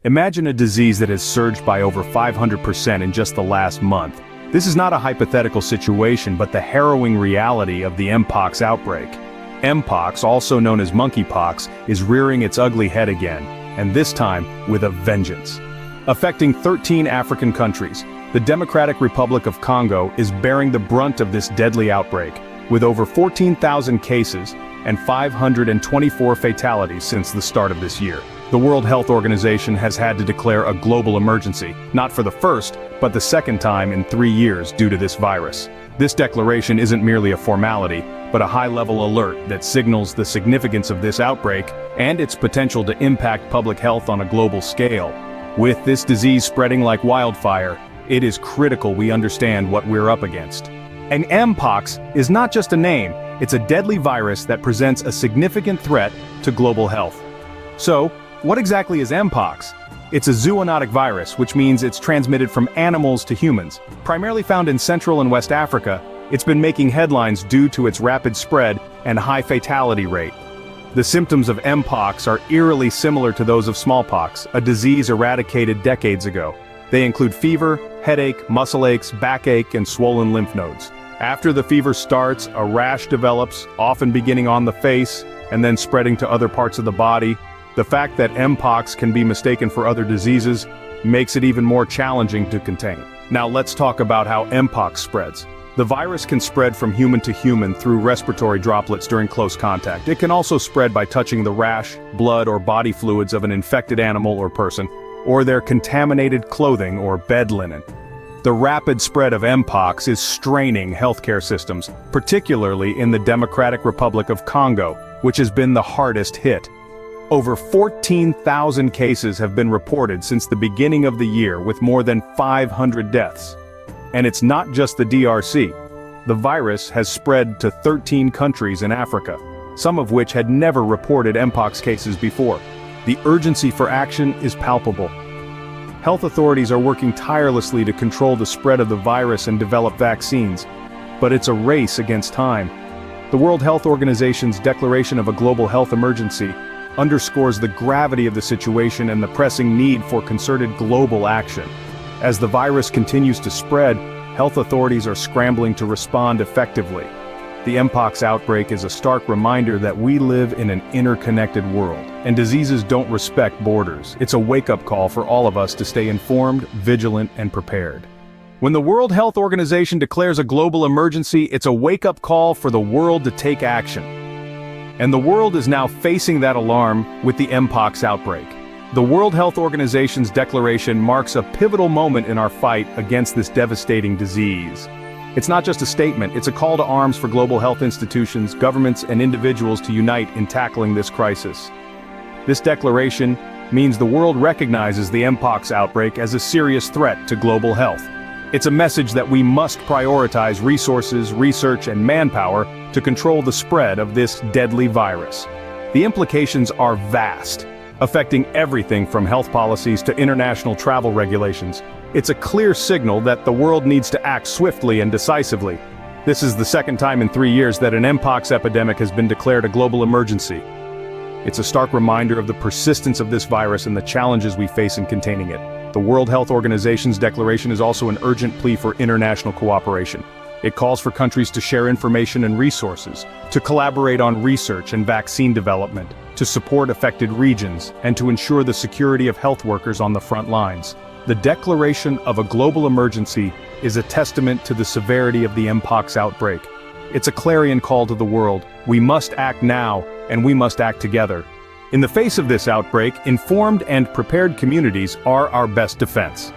Imagine a disease that has surged by over 500% in just the last month. This is not a hypothetical situation, but the harrowing reality of the Mpox outbreak. Mpox, also known as monkeypox, is rearing its ugly head again, and this time with a vengeance. Affecting 13 African countries, the Democratic Republic of Congo is bearing the brunt of this deadly outbreak, with over 14,000 cases and 524 fatalities since the start of this year. The World Health Organization has had to declare a global emergency, not for the first, but the second time in 3 years due to this virus. This declaration isn't merely a formality, but a high-level alert that signals the significance of this outbreak and its potential to impact public health on a global scale. With this disease spreading like wildfire, it is critical we understand what we're up against. And Mpox is not just a name, it's a deadly virus that presents a significant threat to global health. So, what exactly is Mpox? It's a zoonotic virus, which means it's transmitted from animals to humans. Primarily found in Central and West Africa, it's been making headlines due to its rapid spread and high fatality rate. The symptoms of Mpox are eerily similar to those of smallpox, a disease eradicated decades ago. They include fever, headache, muscle aches, backache, and swollen lymph nodes. After the fever starts, a rash develops, often beginning on the face, and then spreading to other parts of the body. The fact that Mpox can be mistaken for other diseases makes it even more challenging to contain. Now let's talk about how Mpox spreads. The virus can spread from human to human through respiratory droplets during close contact. It can also spread by touching the rash, blood, or body fluids of an infected animal or person, or their contaminated clothing or bed linen. The rapid spread of Mpox is straining healthcare systems, particularly in the Democratic Republic of Congo, which has been the hardest hit. Over 14,000 cases have been reported since the beginning of the year, with more than 500 deaths. And it's not just the DRC. The virus has spread to 13 countries in Africa, some of which had never reported Mpox cases before. The urgency for action is palpable. Health authorities are working tirelessly to control the spread of the virus and develop vaccines, but it's a race against time. The World Health Organization's declaration of a global health emergency underscores the gravity of the situation and the pressing need for concerted global action. As the virus continues to spread, health authorities are scrambling to respond effectively. The Mpox outbreak is a stark reminder that we live in an interconnected world, and diseases don't respect borders. It's a wake-up call for all of us to stay informed, vigilant, and prepared. When the World Health Organization declares a global emergency, it's a wake-up call for the world to take action. And the world is now facing that alarm with the Mpox outbreak. The World Health Organization's declaration marks a pivotal moment in our fight against this devastating disease. It's not just a statement, it's a call to arms for global health institutions, governments, and individuals to unite in tackling this crisis. This declaration means the world recognizes the Mpox outbreak as a serious threat to global health. It's a message that we must prioritize resources, research, and manpower to control the spread of this deadly virus. The implications are vast, affecting everything from health policies to international travel regulations. It's a clear signal that the world needs to act swiftly and decisively. This is the second time in 3 years that an Mpox epidemic has been declared a global emergency. It's a stark reminder of the persistence of this virus and the challenges we face in containing it. The World Health Organization's declaration is also an urgent plea for international cooperation. It calls for countries to share information and resources, to collaborate on research and vaccine development, to support affected regions, and to ensure the security of health workers on the front lines. The declaration of a global emergency is a testament to the severity of the Mpox outbreak. It's a clarion call to the world. We must act now, and we must act together. In the face of this outbreak, informed and prepared communities are our best defense.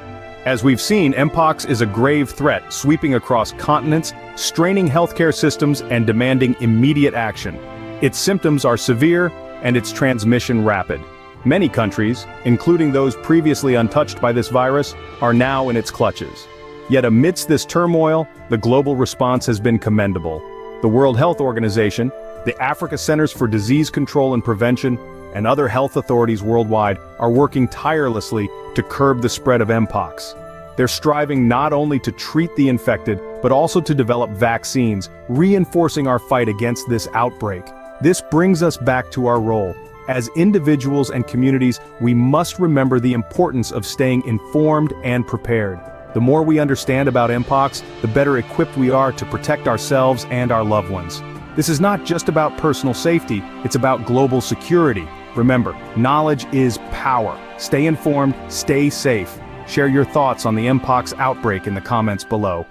As we've seen, Mpox is a grave threat sweeping across continents, straining healthcare systems and demanding immediate action. Its symptoms are severe and its transmission rapid. Many countries, including those previously untouched by this virus, are now in its clutches. Yet amidst this turmoil, the global response has been commendable. The World Health Organization, the Africa Centers for Disease Control and Prevention, and other health authorities worldwide are working tirelessly to curb the spread of Mpox. They're striving not only to treat the infected, but also to develop vaccines, reinforcing our fight against this outbreak. This brings us back to our role. As individuals and communities, we must remember the importance of staying informed and prepared. The more we understand about Mpox, the better equipped we are to protect ourselves and our loved ones. This is not just about personal safety, it's about global security. Remember, knowledge is power. Stay informed, stay safe. Share your thoughts on the Mpox outbreak in the comments below.